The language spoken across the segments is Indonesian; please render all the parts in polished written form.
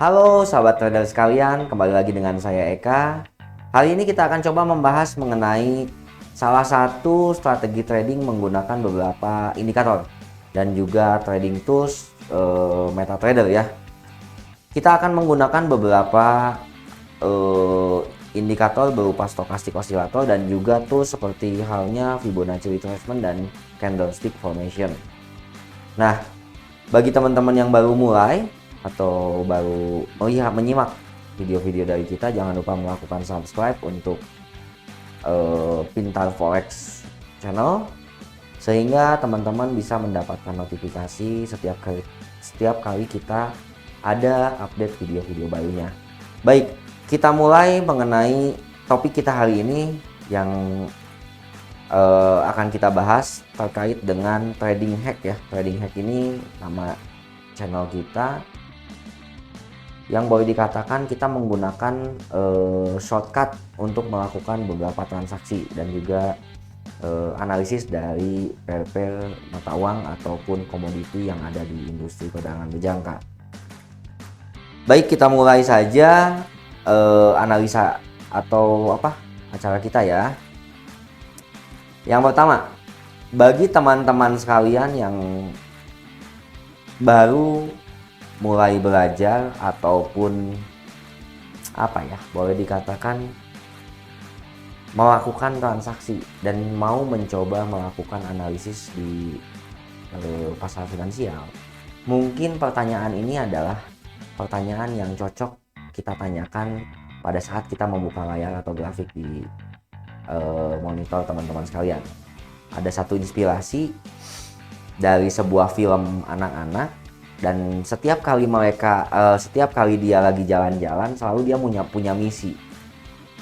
Halo sahabat trader sekalian, kembali lagi dengan saya Eka. Hari ini kita akan coba membahas mengenai salah satu strategi trading menggunakan beberapa indikator dan juga trading tools MetaTrader ya. Kita akan menggunakan beberapa indikator berupa stokastik osilator dan juga tools seperti halnya Fibonacci retracement dan candlestick formation. Nah, bagi teman-teman yang baru mulai atau baru menyimak video-video dari kita, jangan lupa melakukan subscribe untuk Pintar Forex channel sehingga teman-teman bisa mendapatkan notifikasi setiap kali kita ada update video-video barunya. Baik, kita mulai mengenai topik kita hari ini yang akan kita bahas terkait dengan trading hack ya. Trading hack ini nama channel kita yang boleh dikatakan kita menggunakan shortcut untuk melakukan beberapa transaksi dan juga analisis dari pair-pair mata uang ataupun komoditi yang ada di industri perdagangan berjangka. Baik, kita mulai saja analisa atau acara kita ya. Yang pertama, bagi teman-teman sekalian yang baru mulai belajar ataupun boleh dikatakan melakukan transaksi dan mau mencoba melakukan analisis di pasar finansial, mungkin pertanyaan ini adalah pertanyaan yang cocok kita tanyakan pada saat kita membuka layar atau grafik di monitor teman-teman sekalian. Ada satu inspirasi dari sebuah film anak-anak. Dan setiap kali dia lagi jalan-jalan, selalu dia punya misi.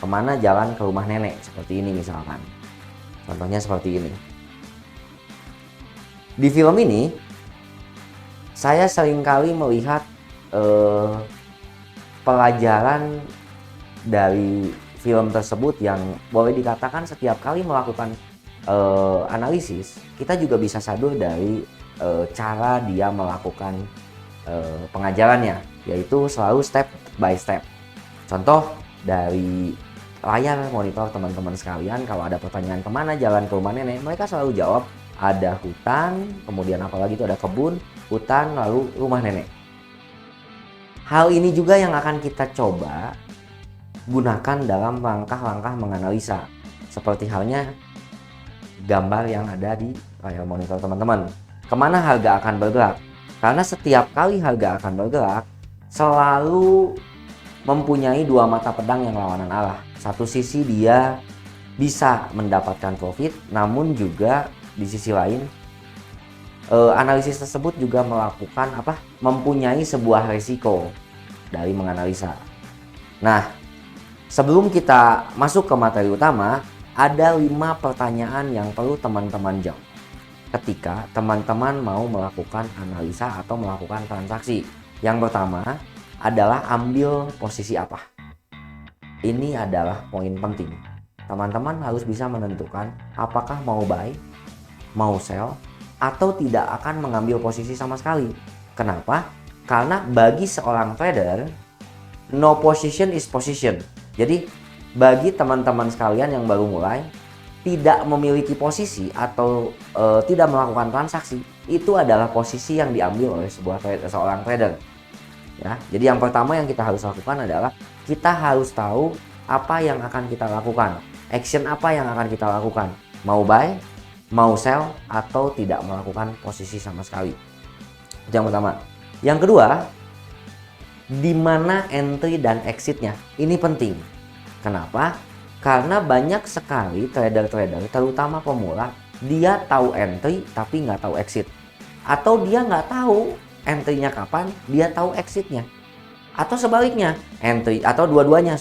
Kemana? Jalan ke rumah nenek, seperti ini misalkan. Contohnya seperti ini. Di film ini, saya seringkali melihat pelajaran dari film tersebut yang boleh dikatakan setiap kali melakukan analisis, kita juga bisa sadur dari cara dia melakukan pengajarannya, yaitu selalu step by step. Contoh dari layar monitor teman-teman sekalian, kalau ada pertanyaan kemana jalan ke rumah nenek, mereka selalu jawab ada hutan, kemudian apalagi itu ada kebun, hutan, lalu rumah nenek. Hal ini juga yang akan kita coba gunakan dalam langkah-langkah menganalisa, seperti halnya gambar yang ada di layar monitor teman-teman. Kemana harga akan bergerak? Karena setiap kali harga akan bergerak selalu mempunyai dua mata pedang yang lawanan arah. Satu sisi dia bisa mendapatkan profit, namun juga di sisi lain analisis tersebut juga mempunyai sebuah resiko dari menganalisa. Nah, sebelum kita masuk ke materi utama, ada 5 pertanyaan yang perlu teman-teman jawab ketika teman-teman mau melakukan analisa atau melakukan transaksi. Yang pertama adalah ambil posisi apa. Ini adalah poin penting. Teman-teman harus bisa menentukan apakah mau buy, mau sell, atau tidak akan mengambil posisi sama sekali. Kenapa? Karena bagi seorang trader, no position is position. Jadi bagi teman-teman sekalian yang baru mulai, tidak memiliki posisi atau tidak melakukan transaksi, itu adalah posisi yang diambil oleh seorang trader. Ya, jadi yang pertama yang kita harus lakukan adalah kita harus tahu apa yang akan kita lakukan, action apa yang akan kita lakukan, mau buy, mau sell, atau tidak melakukan posisi sama sekali. Itu yang pertama. Yang kedua, di mana entry dan exitnya? Ini penting. Kenapa? Karena banyak sekali trader-trader, terutama pemula, dia tahu entry tapi nggak tahu exit. Atau dia nggak tahu entry-nya kapan, dia tahu exit-nya. Atau sebaliknya, dua-duanya,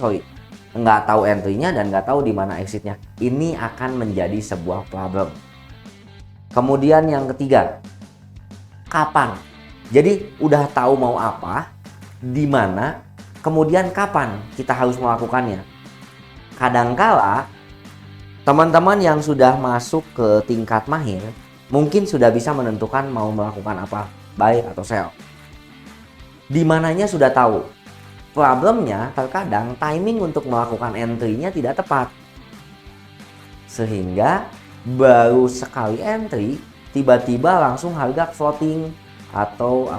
nggak tahu entry-nya dan nggak tahu di mana exit-nya. Ini akan menjadi sebuah problem. Kemudian yang ketiga, kapan? Jadi udah tahu mau apa, di mana, kemudian kapan kita harus melakukannya. Kadangkala teman-teman yang sudah masuk ke tingkat mahir mungkin sudah bisa menentukan mau melakukan apa, buy atau sell. Di mananya sudah tahu. Problemnya terkadang timing untuk melakukan entry-nya tidak tepat. Sehingga baru sekali entry tiba-tiba langsung harga floating atau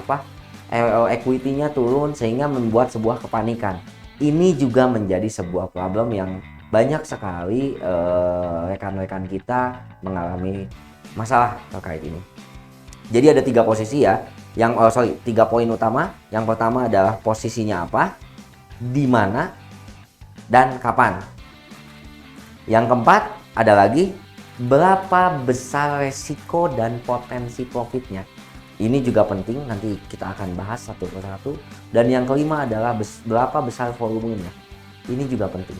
equity-nya turun sehingga membuat sebuah kepanikan. Ini juga menjadi sebuah problem yang banyak sekali rekan-rekan kita mengalami masalah terkait ini. Jadi ada 3 posisi ya. 3 poin utama. Yang pertama adalah posisinya apa, di mana, dan kapan. Yang keempat ada lagi berapa besar resiko dan potensi profitnya. Ini juga penting, nanti kita akan bahas satu persatu. Dan yang kelima adalah berapa besar volumenya. Ini juga penting.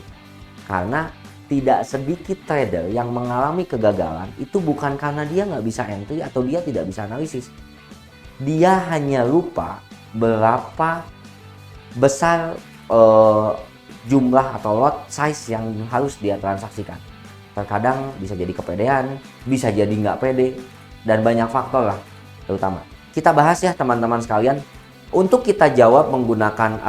Karena tidak sedikit trader yang mengalami kegagalan itu bukan karena dia nggak bisa entry atau dia tidak bisa analisis. Dia hanya lupa berapa besar jumlah atau lot size yang harus dia transaksikan. Terkadang bisa jadi kepedean, bisa jadi nggak pede, dan banyak faktor lah terutama. Kita bahas ya teman-teman sekalian. Untuk kita jawab menggunakan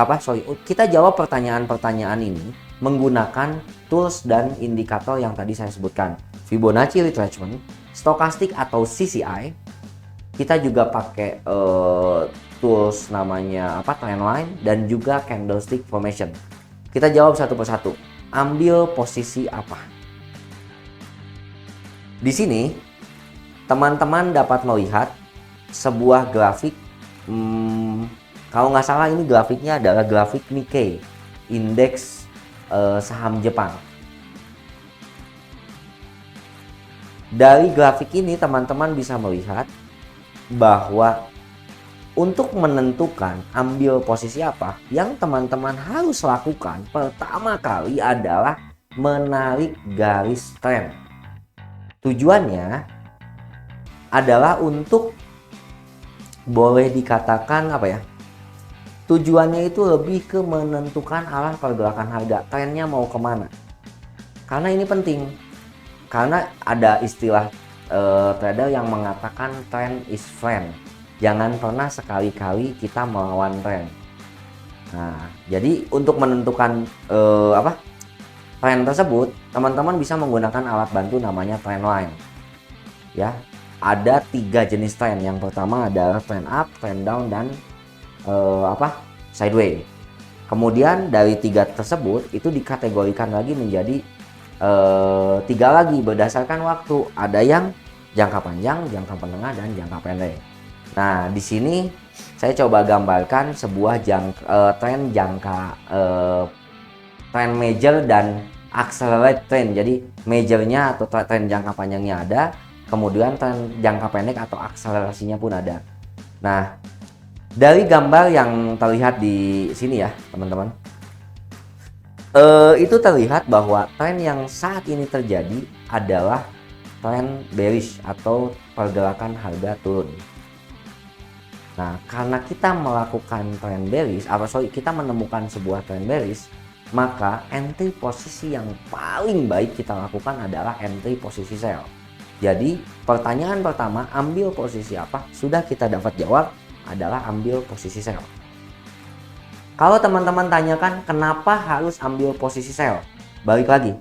kita jawab pertanyaan-pertanyaan ini menggunakan tools dan indikator yang tadi saya sebutkan. Fibonacci retracement, stokastik atau CCI. Kita juga pakai tools namanya trendline dan juga candlestick formation. Kita jawab satu persatu. Ambil posisi apa? Di sini teman-teman dapat melihat sebuah grafik. Kalau nggak salah ini grafiknya adalah grafik Nikkei, indeks saham Jepang. Dari grafik ini teman-teman bisa melihat bahwa untuk menentukan ambil posisi apa, yang teman-teman harus lakukan pertama kali adalah menarik garis tren. Tujuannya adalah untuk boleh dikatakan tujuannya itu lebih ke menentukan arah pergerakan harga, trennya mau kemana. Karena ini penting, karena ada istilah trader yang mengatakan trend is friend. Jangan pernah sekali-kali kita melawan tren. Nah, jadi untuk menentukan tren tersebut, teman-teman bisa menggunakan alat bantu namanya trendline. Ya, ada 3 jenis tren. Yang pertama adalah trend up, trend down, dan sideways. Kemudian dari 3 tersebut itu dikategorikan lagi menjadi 3 lagi berdasarkan waktu. Ada yang jangka panjang, jangka menengah, dan jangka pendek. Nah, di sini saya coba gambarkan sebuah tren trend major dan accelerate trend. Jadi majornya atau tren jangka panjangnya ada, kemudian tren jangka pendek atau akselerasinya pun ada. Nah, dari gambar yang terlihat di sini ya teman-teman, itu terlihat bahwa tren yang saat ini terjadi adalah tren bearish atau pergerakan harga turun. Nah, karena kita melakukan tren bearish, kita menemukan sebuah tren bearish, maka entry posisi yang paling baik kita lakukan adalah entry posisi sell. Jadi pertanyaan pertama, ambil posisi apa? Sudah kita dapat jawab, adalah ambil posisi sell. Kalau teman-teman tanyakan kenapa harus ambil posisi sell, balik lagi.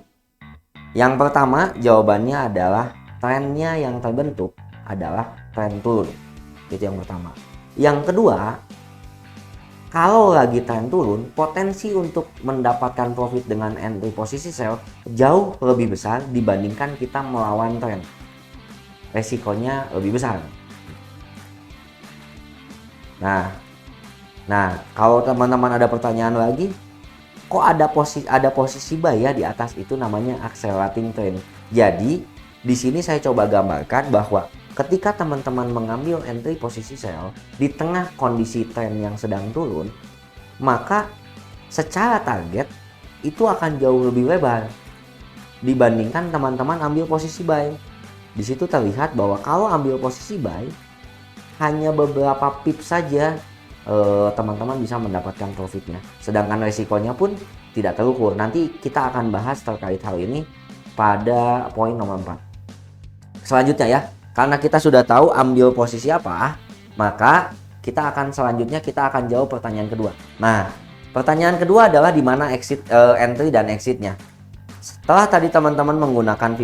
Yang pertama jawabannya adalah trennya yang terbentuk adalah tren turun. Itu yang pertama. Yang kedua, kalau lagi tren turun, potensi untuk mendapatkan profit dengan entry posisi sell jauh lebih besar dibandingkan kita melawan tren. Resikonya lebih besar. Nah, kalau teman-teman ada pertanyaan lagi, kok ada posisi buy ya di atas, itu namanya accelerating trend. Jadi, di sini saya coba gambarkan bahwa ketika teman-teman mengambil entry posisi sell di tengah kondisi tren yang sedang turun, maka secara target itu akan jauh lebih lebar dibandingkan teman-teman ambil posisi buy. Di situ terlihat bahwa kalau ambil posisi buy hanya beberapa pips saja teman-teman bisa mendapatkan profitnya, sedangkan resikonya pun tidak terukur. Nanti kita akan bahas terkait hal ini pada poin nomor 4. Selanjutnya ya, karena kita sudah tahu ambil posisi apa, maka kita akan jawab pertanyaan kedua. Nah, Pertanyaan kedua adalah di mana entry dan exitnya. Setelah tadi teman-teman menggunakan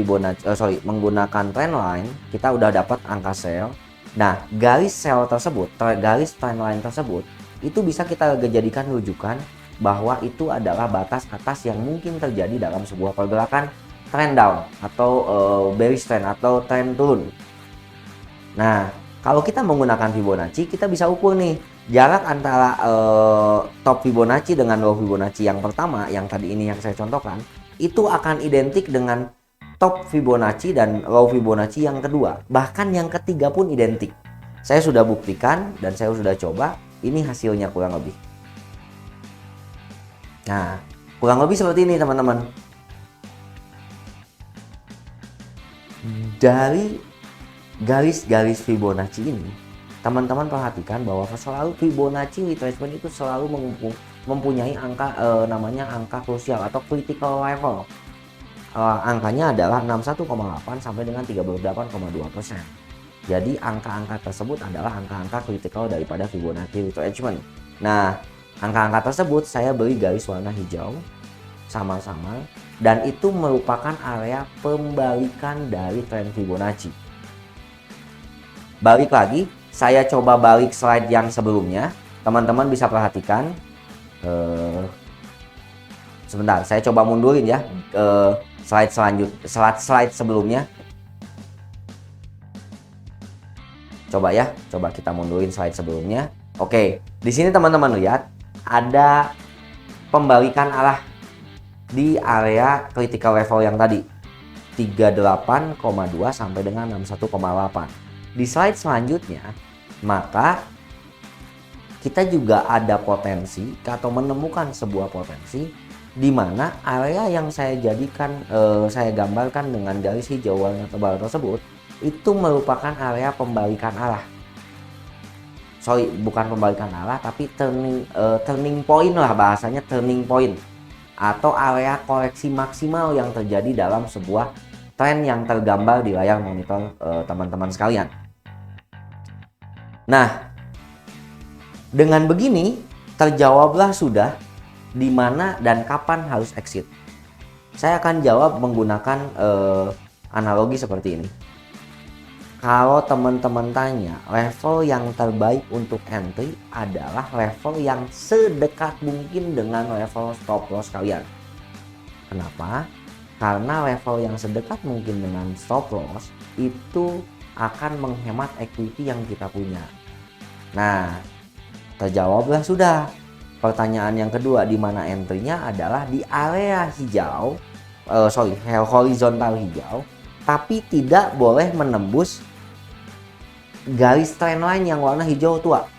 menggunakan trendline, kita udah dapat angka sell. Nah, garis sell tersebut, garis trendline tersebut, itu bisa kita jadikan rujukan bahwa itu adalah batas atas yang mungkin terjadi dalam sebuah pergerakan trend down atau bearish trend atau trend turun. Nah, kalau kita menggunakan Fibonacci, kita bisa ukur nih jarak antara top Fibonacci dengan low Fibonacci yang pertama, yang tadi ini yang saya contohkan, itu akan identik dengan top Fibonacci dan low Fibonacci yang kedua. Bahkan yang ketiga pun identik. Saya sudah buktikan dan saya sudah coba, ini hasilnya kurang lebih. Nah, kurang lebih seperti ini teman-teman. Dari garis-garis Fibonacci ini, teman-teman perhatikan bahwa selalu Fibonacci retracement itu selalu mempunyai angka namanya angka krusial atau critical level. Angkanya adalah 61,8 sampai dengan 38,2%. Jadi angka-angka tersebut adalah angka-angka kritikal daripada Fibonacci retracement. Nah, angka-angka tersebut saya beri garis warna hijau sama-sama, dan itu merupakan area pembalikan dari tren Fibonacci. Balik lagi, saya coba balik slide yang sebelumnya. Teman-teman bisa perhatikan. Sebentar, saya coba mundurin ya ke slide sebelumnya. Coba kita mundurin slide sebelumnya. Oke, di sini teman-teman lihat ada pembalikan arah di area critical level yang tadi 38,2 sampai dengan 61,8. Di slide selanjutnya, maka kita juga ada potensi atau menemukan sebuah potensi di mana area yang saya gambarkan dengan garis hijau warna tebal tersebut itu merupakan area pembalikan arah. Bukan pembalikan arah, tapi turning point lah bahasanya, turning point atau area koreksi maksimal yang terjadi dalam sebuah tren yang tergambar di layar monitor teman-teman sekalian. Nah, dengan begini terjawablah sudah di mana dan kapan harus exit. Saya akan jawab menggunakan analogi seperti ini. Kalau teman-teman tanya, level yang terbaik untuk entry adalah level yang sedekat mungkin dengan level stop loss kalian. Kenapa? Karena level yang sedekat mungkin dengan stop loss itu akan menghemat equity yang kita punya. Nah, terjawablah sudah. Pertanyaan yang kedua, di mana entry-nya adalah di area hijau, horizontal hijau, tapi tidak boleh menembus garis trendline yang warna hijau tua.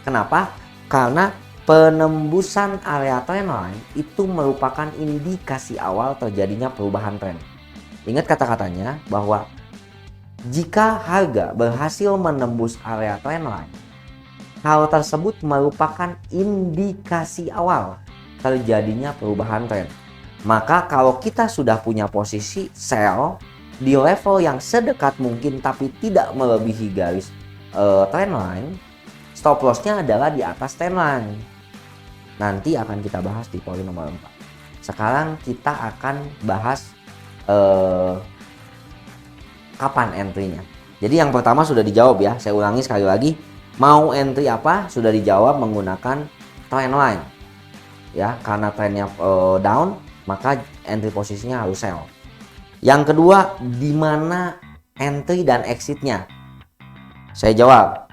Kenapa? Karena penembusan area trendline itu merupakan indikasi awal terjadinya perubahan tren. Ingat kata-katanya bahwa jika harga berhasil menembus area trendline, hal tersebut merupakan indikasi awal terjadinya perubahan tren. Maka kalau kita sudah punya posisi sell di level yang sedekat mungkin tapi tidak melebihi garis trendline, stop lossnya adalah di atas trendline. Nanti akan kita bahas di poin nomor 4. Sekarang kita akan bahas kapan entry-nya. Jadi yang pertama sudah dijawab ya, saya ulangi sekali lagi. Mau entry apa? Sudah dijawab menggunakan trendline. Ya, karena trennya down, maka entry posisinya harus sell. Yang kedua, di mana entry dan exitnya? Saya jawab,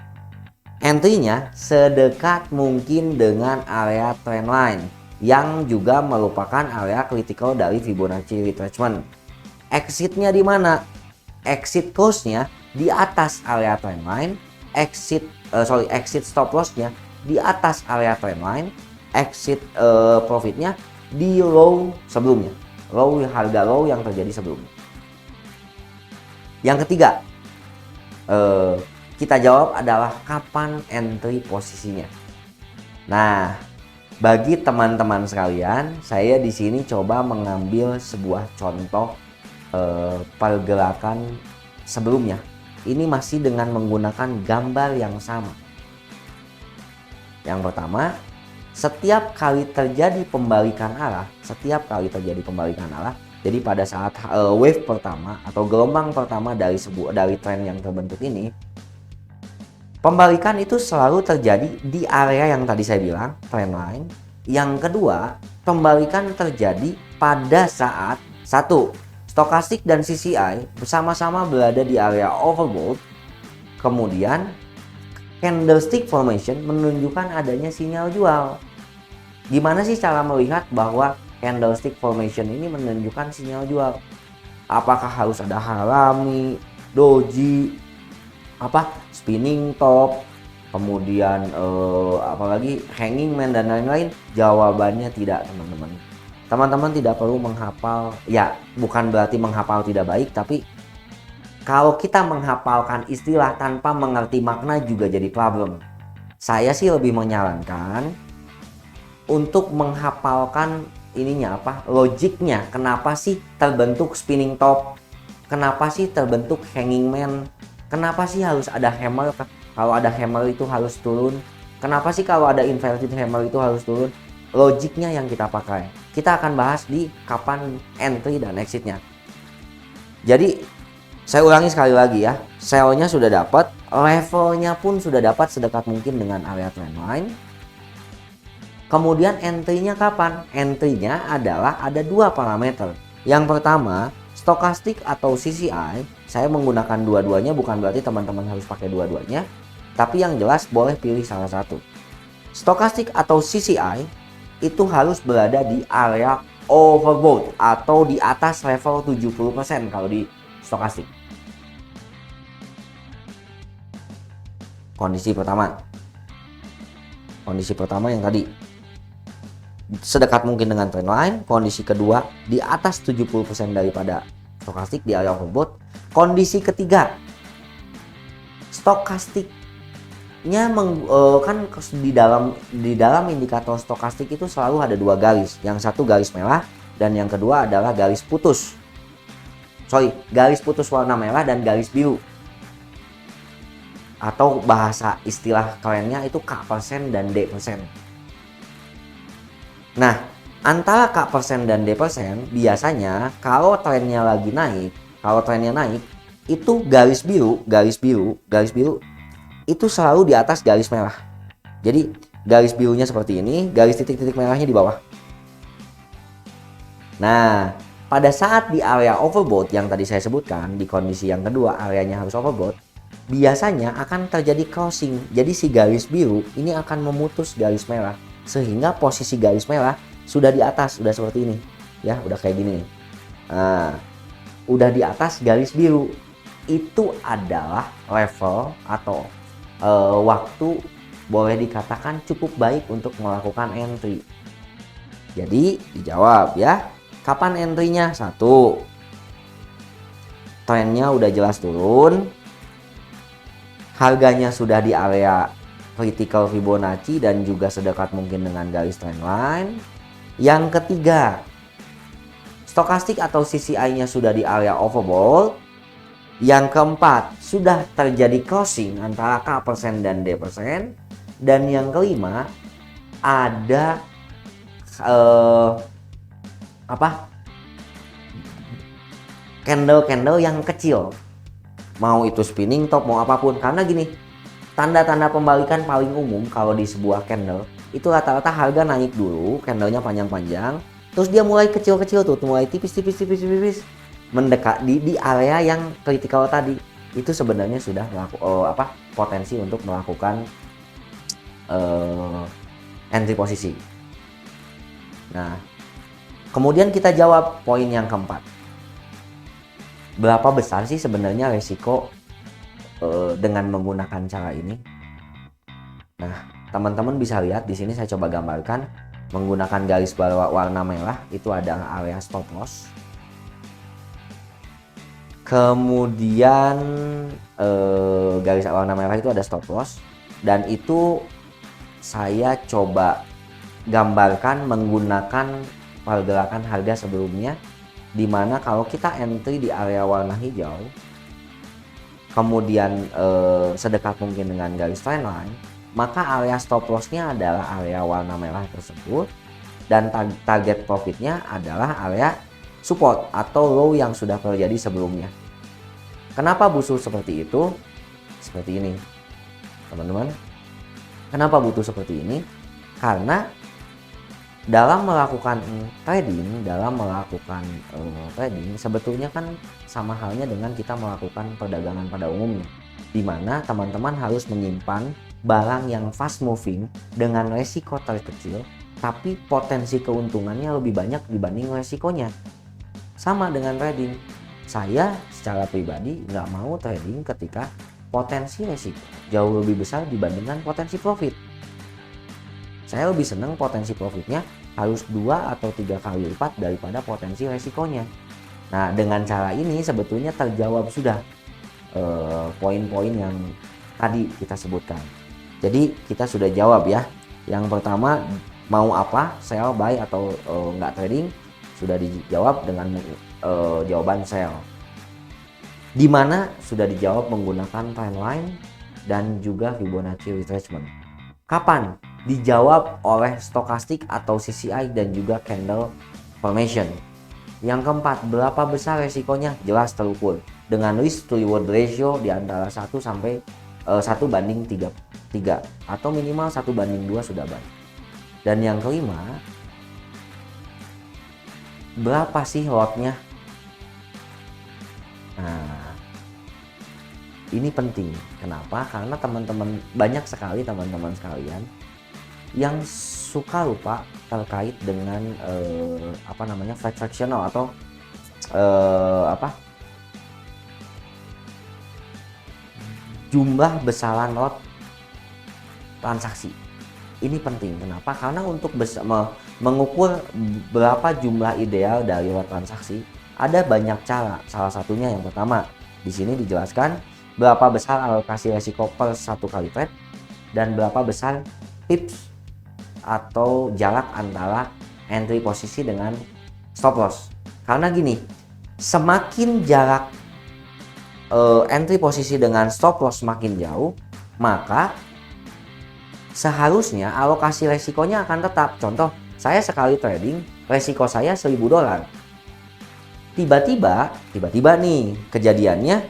entry-nya sedekat mungkin dengan area trendline yang juga merupakan area critical dari Fibonacci retracement. Exitnya di mana? Exit close-nya di atas area trendline, exit stop loss-nya di atas area trendline, exit profitnya di low sebelumnya. Harga low yang terjadi sebelumnya. Yang ketiga, kita jawab adalah kapan entry posisinya. Nah, bagi teman-teman sekalian, saya di sini coba mengambil sebuah contoh pergerakan sebelumnya. Ini masih dengan menggunakan gambar yang sama. Yang pertama, setiap kali terjadi pembalikan arah, jadi pada saat wave pertama atau gelombang pertama dari tren yang terbentuk ini, pembalikan itu selalu terjadi di area yang tadi saya bilang, trendline. Yang kedua, pembalikan terjadi pada saat satu, stokastik dan CCI bersama-sama berada di area overbought. Kemudian candlestick formation menunjukkan adanya sinyal jual. Gimana sih cara melihat bahwa candlestick formation ini menunjukkan sinyal jual? Apakah harus ada harami, doji, spinning top, kemudian apalagi hanging man dan lain-lain? Jawabannya tidak, teman-teman. Teman-teman tidak perlu menghafal, ya bukan berarti menghafal tidak baik, tapi kalau kita menghafalkan istilah tanpa mengerti makna juga jadi problem. Saya sih lebih menyarankan untuk menghafalkan logiknya. Kenapa sih terbentuk spinning top? Kenapa sih terbentuk hanging man? Kenapa sih harus ada hammer? Kalau ada hammer itu harus turun. Kenapa sih kalau ada inverted hammer itu harus turun? Logiknya yang kita pakai. Kita akan bahas di kapan entry dan exitnya. Jadi saya ulangi sekali lagi ya, sell-nya sudah dapat, levelnya pun sudah dapat sedekat mungkin dengan area trendline. Kemudian entry-nya kapan? Entry-nya adalah ada dua parameter. Yang pertama, stokastik atau CCI. Saya menggunakan dua-duanya, bukan berarti teman-teman harus pakai dua-duanya, tapi yang jelas boleh pilih salah satu. Stokastik atau CCI itu harus berada di area overbought atau di atas level 70% kalau di stokastik. Kondisi pertama yang tadi sedekat mungkin dengan trendline. Kondisi kedua di atas 70% daripada stokastik di area overbought. Kondisi ketiga, stokastiknya kan di dalam indikator stokastik itu selalu ada dua garis. Yang satu garis merah dan yang kedua adalah garis putus warna merah dan garis biru. Atau bahasa istilah kerennya itu K% dan D%. Nah, antara K% dan D% biasanya kalau trennya naik, itu garis biru itu selalu di atas garis merah. Jadi garis birunya seperti ini, garis titik-titik merahnya di bawah. Nah, pada saat di area overbought yang tadi saya sebutkan, di kondisi yang kedua areanya harus overbought, biasanya akan terjadi crossing. Jadi si garis biru ini akan memutus garis merah sehingga posisi garis merah sudah di atas, sudah seperti ini. Ya, udah kayak gini nih. Nah, udah di atas garis biru. Itu adalah level atau waktu boleh dikatakan cukup baik untuk melakukan entry. Jadi dijawab ya. Kapan entry-nya? Satu, trennya udah jelas turun. Harganya sudah di area critical Fibonacci dan juga sedekat mungkin dengan garis trendline. Yang ketiga, stokastik atau CCI-nya sudah di area overbought. Yang keempat, sudah terjadi crossing antara K% dan D%. Dan yang kelima, ada candle yang kecil. Mau itu spinning top, mau apapun. Karena gini, tanda-tanda pembalikan paling umum kalau di sebuah candle itu rata-rata harga naik dulu, candlenya panjang-panjang, terus dia mulai kecil-kecil tuh, mulai tipis mendekat di area yang kritikal tadi. Itu sebenarnya sudah potensi untuk melakukan entry posisi. Nah, kemudian kita jawab poin yang keempat. Berapa besar sih sebenarnya resiko dengan menggunakan cara ini? Nah, teman-teman bisa lihat di sini saya coba gambarkan menggunakan garis warna merah itu ada area stop loss. Kemudian garis warna merah itu ada stop loss dan itu saya coba gambarkan menggunakan pergerakan harga sebelumnya, dimana kalau kita entry di area warna hijau kemudian sedekat mungkin dengan garis trendline, maka area stop lossnya adalah area warna merah tersebut, dan target profitnya adalah area support atau low yang sudah terjadi sebelumnya. Kenapa butuh seperti itu? Seperti ini, teman-teman. Kenapa butuh seperti ini? Karena dalam melakukan trading sebetulnya kan sama halnya dengan kita melakukan perdagangan pada umumnya, di mana teman-teman harus menyimpan barang yang fast moving dengan resiko terkecil, tapi potensi keuntungannya lebih banyak dibanding resikonya. Sama dengan trading, saya secara pribadi nggak mau trading ketika potensi resiko jauh lebih besar dibandingkan potensi profit. Saya lebih senang potensi profitnya harus 2 atau 3 kali lipat daripada potensi resikonya. Nah, dengan cara ini sebetulnya terjawab sudah poin-poin yang tadi kita sebutkan. Jadi kita sudah jawab ya. Yang pertama, mau apa, sell, buy atau nggak trading, sudah dijawab dengan jawaban sell. Di mana sudah dijawab menggunakan trendline dan juga Fibonacci retracement. Kapan? Dijawab oleh stokastik atau CCI dan juga candle formation. Yang keempat, berapa besar resikonya? Jelas terukur dengan risk to reward ratio di antara 1 sampai 1 banding 3 atau minimal 1 banding 2 sudah baik. Dan yang kelima, berapa sih lotnya? Nah, ini penting. Kenapa? Karena teman-teman, banyak sekali teman-teman sekalian yang suka lupa terkait dengan fractional atau jumlah besaran lot transaksi. Ini penting. Kenapa? Karena untuk mengukur berapa jumlah ideal dari lot transaksi ada banyak cara. Salah satunya yang pertama di sini dijelaskan berapa besar alokasi resiko per 1 kali trade dan berapa besar pips atau jarak antara entry posisi dengan stop loss. Karena gini, semakin jarak entry posisi dengan stop loss semakin jauh, maka seharusnya alokasi resikonya akan tetap. Contoh, saya sekali trading, resiko saya $1.000. Tiba-tiba nih kejadiannya,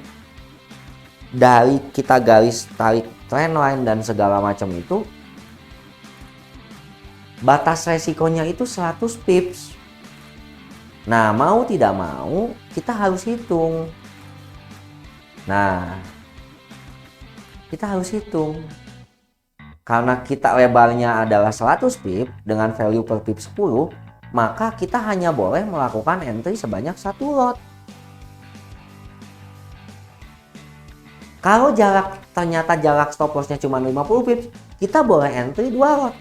dari kita garis tarik trendline dan segala macam itu, batas resikonya itu 100 pips. Nah, mau tidak mau kita harus hitung. Karena kita lebarnya adalah 100 pip dengan value per pip 10, maka kita hanya boleh melakukan entry sebanyak 1 lot. Kalau ternyata jarak stop lossnya cuma 50 pips, kita boleh entry 2 lot.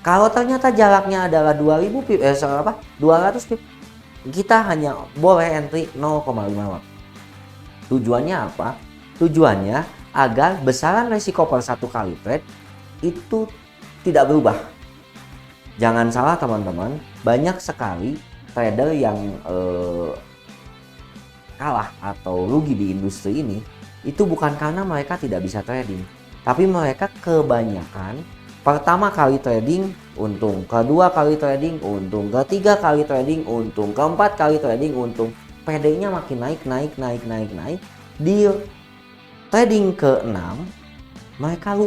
Kalau ternyata jaraknya adalah 200 pip, kita hanya boleh entry 0,5 lot. Tujuannya apa? Tujuannya agar besaran resiko per 1 kali trade itu tidak berubah. Jangan salah teman-teman, banyak sekali trader yang kalah atau rugi di industri ini itu bukan karena mereka tidak bisa trading, tapi mereka kebanyakan pertama kali trading untung, kedua kali trading untung, ketiga kali trading untung, keempat kali trading untung, PD-nya makin naik. Di trading ke-6 mereka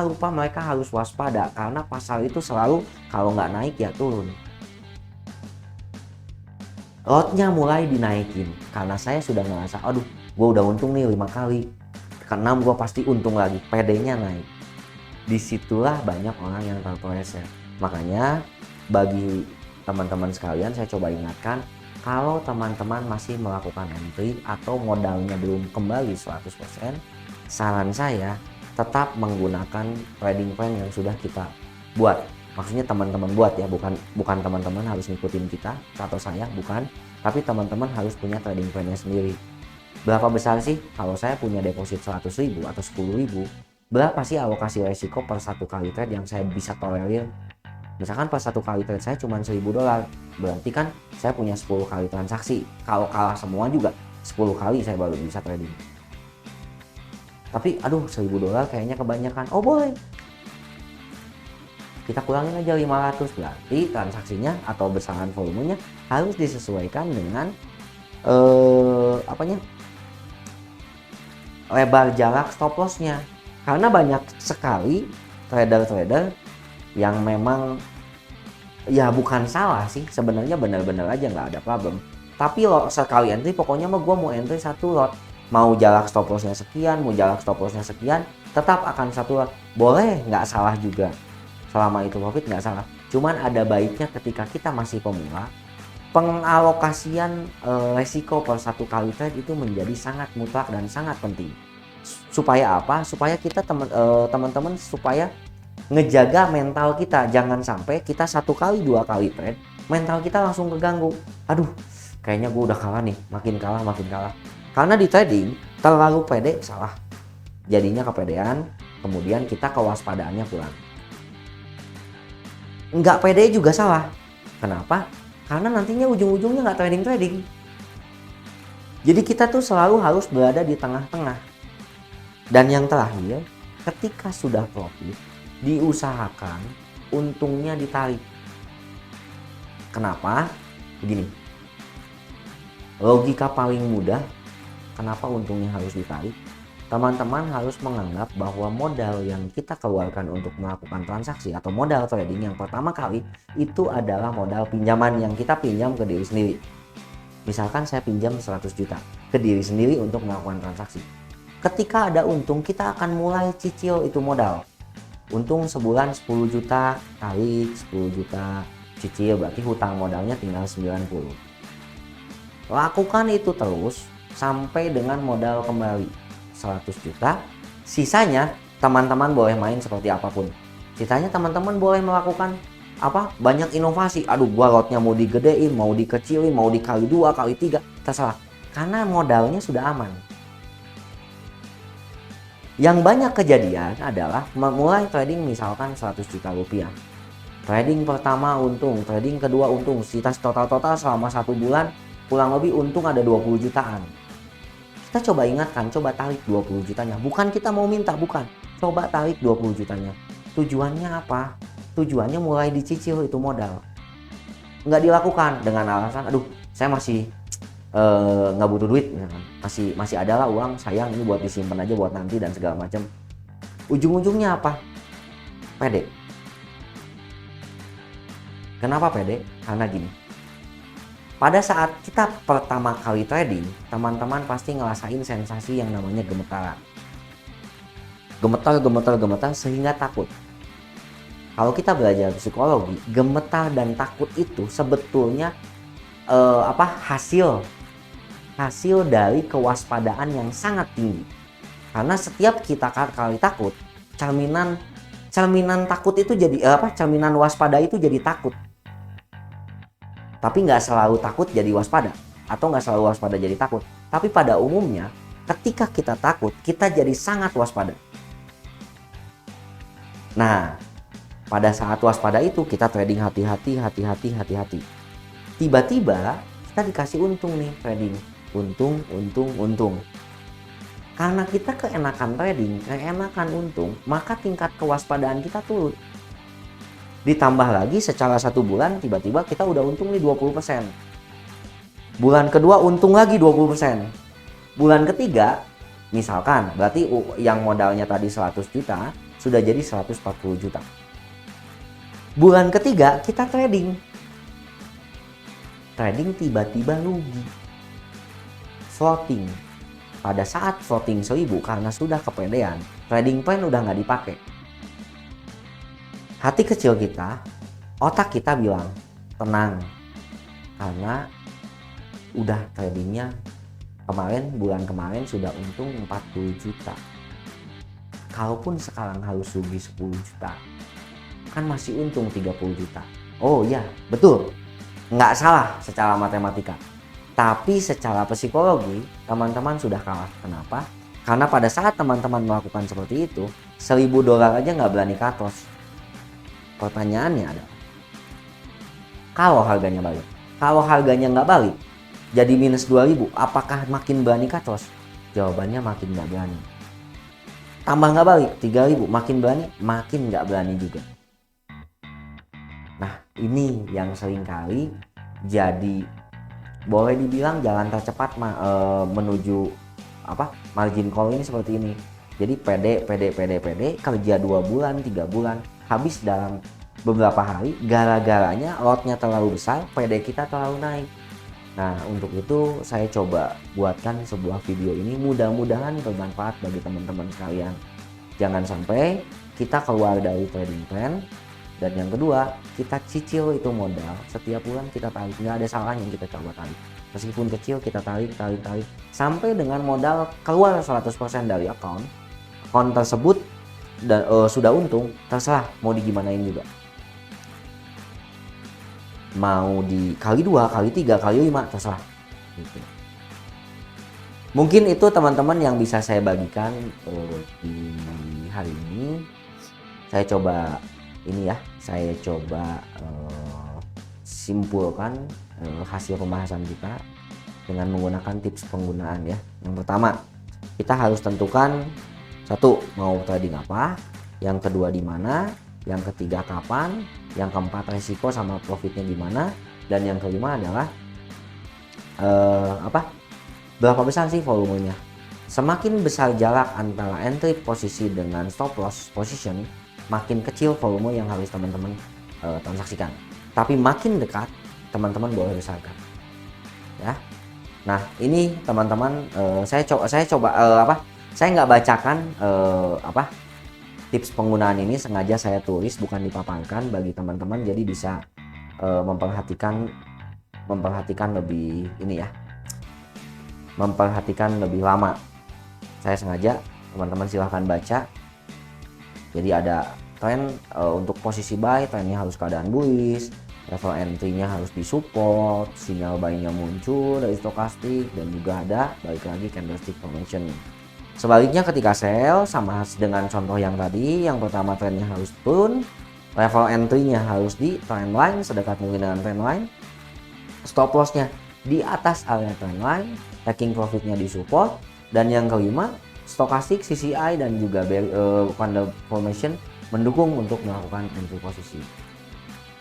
lupa mereka harus waspada karena pasar itu selalu kalau nggak naik ya turun. Lotnya mulai dinaikin karena saya sudah ngerasa, aduh gue udah untung nih 5 kali, ke-6 gue pasti untung lagi, PD-nya naik. Disitulah banyak orang yang terpeleset. Makanya bagi teman-teman sekalian saya coba ingatkan, kalau teman-teman masih melakukan entry atau modalnya belum kembali 100%, saran saya tetap menggunakan trading plan yang sudah kita buat. Maksudnya teman-teman buat ya, bukan teman-teman harus ngikutin kita atau saya, bukan, tapi teman-teman harus punya trading plan-nya sendiri. Berapa besar sih? Kalau saya punya deposit 100.000 atau 10.000, berapa sih alokasi resiko per 1 kali trade yang saya bisa tolerir? Misalkan per 1 kali trade saya cuma $1.000, berarti kan saya punya 10 kali transaksi. Kalau kalah semua juga 10 kali saya baru bisa trading. Tapi aduh $1.000 kayaknya kebanyakan. Oh boleh. Kita kurangin aja 500, berarti transaksinya atau besaran volumenya harus disesuaikan dengan lebar jarak stop lossnya. Karena banyak sekali trader-trader yang memang ya bukan salah sih, sebenarnya benar-benar aja nggak ada problem. Tapi lo sekali entry pokoknya mah gue mau entry satu lot, mau jarak stop lossnya sekian, mau jarak stop lossnya sekian, tetap akan satu lot. Boleh, nggak salah juga. Selama itu profit nggak salah. Cuman ada baiknya ketika kita masih pemula, pengalokasian resiko per satu kali trade itu menjadi sangat mutlak dan sangat penting. Supaya apa? Supaya kita teman-teman supaya ngejaga mental kita. Jangan sampai kita 1 kali 2 kali trade mental kita langsung keganggu. Aduh, kayaknya gue udah kalah nih, makin kalah. Karena di trading terlalu pede salah. Jadinya kepedean, kemudian kita kewaspadaannya kurang. Nggak pede juga salah. Kenapa? Karena nantinya ujung-ujungnya nggak trading. Jadi kita tuh selalu harus berada di tengah-tengah. Dan yang terakhir, ketika sudah profit, diusahakan untungnya ditarik. Kenapa? Begini, logika paling mudah kenapa untungnya harus ditarik. Teman-teman harus menganggap bahwa modal yang kita keluarkan untuk melakukan transaksi atau modal trading yang pertama kali itu adalah modal pinjaman yang kita pinjam ke diri sendiri. Misalkan saya pinjam 100 juta ke diri sendiri untuk melakukan transaksi. Ketika ada untung, kita akan mulai cicil itu modal. Untung sebulan 10 juta, tarik 10 juta, cicil, berarti hutang modalnya tinggal 90. Lakukan itu terus sampai dengan modal kembali 100 juta, sisanya teman-teman boleh main seperti apapun. Sisanya teman-teman boleh melakukan banyak inovasi. Aduh, gua lotnya mau digedein, mau dikecilin, mau dikali 2, kali 3, terserah. Karena modalnya sudah aman. Yang banyak kejadian adalah memulai trading misalkan 100 juta rupiah. Trading pertama untung, trading kedua untung, sisa total selama 1 bulan kurang lebih untung ada 20 jutaan. Kita coba ingatkan, coba tarik 20 jutanya. Bukan kita mau minta, bukan. Coba tarik 20 jutanya. Tujuannya apa? Tujuannya mulai dicicil itu modal. Nggak dilakukan dengan alasan, aduh saya masih nggak butuh duit. Masih ada lah uang, sayang ini buat disimpan aja buat nanti dan segala macam. Ujung-ujungnya apa? Pede. Kenapa pede? Karena gini. Pada saat kita pertama kali trading, teman-teman pasti ngerasain sensasi yang namanya gemetaran. Gemetar sehingga takut. Kalau kita belajar psikologi, gemetar dan takut itu sebetulnya hasil dari kewaspadaan yang sangat tinggi. Karena setiap kita kali takut, cerminan takut itu jadi cerminan waspada itu jadi takut. Tapi nggak selalu takut jadi waspada, atau nggak selalu waspada jadi takut. Tapi pada umumnya ketika kita takut, kita jadi sangat waspada. Nah, pada saat waspada itu kita trading hati-hati. Tiba-tiba kita dikasih untung nih trading, untung. Karena kita keenakan trading, keenakan untung, maka tingkat kewaspadaan kita turun. Ditambah lagi secara 1 bulan tiba-tiba kita udah untung nih 20%. Bulan kedua untung lagi 20%. Bulan ketiga misalkan berarti yang modalnya tadi 100 juta sudah jadi 140 juta. Bulan ketiga kita trading tiba-tiba rugi. Floating. Pada saat floating 1000 karena sudah kepedean, trading plan udah nggak dipakai. Hati kecil kita, otak kita bilang tenang, karena udah tradingnya bulan kemarin sudah untung 40 juta. Kalaupun sekarang harus rugi 10 juta, kan masih untung 30 juta. Oh iya, betul, nggak salah secara matematika. Tapi secara psikologi, teman-teman sudah kalah. Kenapa? Karena pada saat teman-teman melakukan seperti itu, $1.000 aja nggak berani cut loss. Pertanyaannya adalah, kalau harganya balik, kalau harganya nggak balik, jadi minus 2.000, apakah makin berani cut loss? Jawabannya makin nggak berani. tambah nggak balik 3.000, makin berani, makin nggak berani juga. Nah ini yang seringkali jadi boleh dibilang jalan tercepat menuju margin call ini seperti ini. Jadi pede kerja 2 bulan 3 bulan habis dalam beberapa hari gara-garanya lotnya terlalu besar, pede kita terlalu naik. Nah untuk itu saya coba buatkan sebuah video ini, mudah-mudahan bermanfaat bagi teman-teman sekalian. Jangan sampai kita keluar dari trading plan. Dan yang kedua, kita cicil itu modal, setiap bulan kita tarik, nggak ada salahnya kita coba tarik. Meskipun kecil kita tarik, sampai dengan modal keluar 100% dari account tersebut dan sudah untung, terserah mau digimanain juga. Mau di kali 2, kali 3, kali 5, terserah. Gitu. Mungkin itu teman-teman yang bisa saya bagikan di hari ini. Saya coba simpulkan hasil pembahasan kita dengan menggunakan tips penggunaan ya. Yang pertama, kita harus tentukan satu, mau trading apa, yang kedua di mana, yang ketiga kapan, yang keempat risiko sama profitnya gimana, dan yang kelima adalah berapa besar sih volumenya. Semakin besar jarak antara entry posisi dengan stop loss position, makin kecil volume yang harus teman-teman transaksikan. Tapi makin dekat, teman-teman boleh besarkan. Ya. Nah, ini teman-teman saya nggak bacakan tips penggunaan ini, sengaja saya tulis bukan dipaparkan bagi teman-teman, jadi bisa memperhatikan lebih lama. Saya sengaja, teman-teman silahkan baca. Jadi ada tren untuk posisi buy, trennya harus keadaan bullish, level entry-nya harus disupport, sinyal buy-nya muncul dari stokastik, dan juga ada balik lagi candlestick formation. Sebaliknya ketika sell, sama dengan contoh yang tadi, yang pertama trennya harus turun, level entry-nya harus di trend line sedekat mungkin dengan trend line, stop loss-nya di atas area trend line, taking profit-nya disupport, dan yang kelima stokastik, CCI, dan juga candle formation mendukung untuk melakukan entry posisi.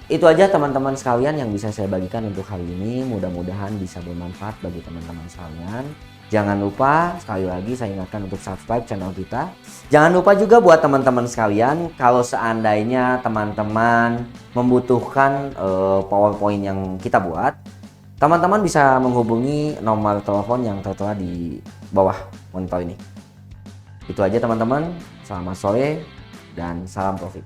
Itu aja teman-teman sekalian yang bisa saya bagikan untuk hari ini. Mudah-mudahan bisa bermanfaat bagi teman-teman sekalian. Jangan lupa, sekali lagi saya ingatkan untuk subscribe channel kita. Jangan lupa juga buat teman-teman sekalian, kalau seandainya teman-teman membutuhkan PowerPoint yang kita buat, teman-teman bisa menghubungi nomor telepon yang tertera di bawah monitor ini. Itu aja teman-teman, selamat sore dan salam profit.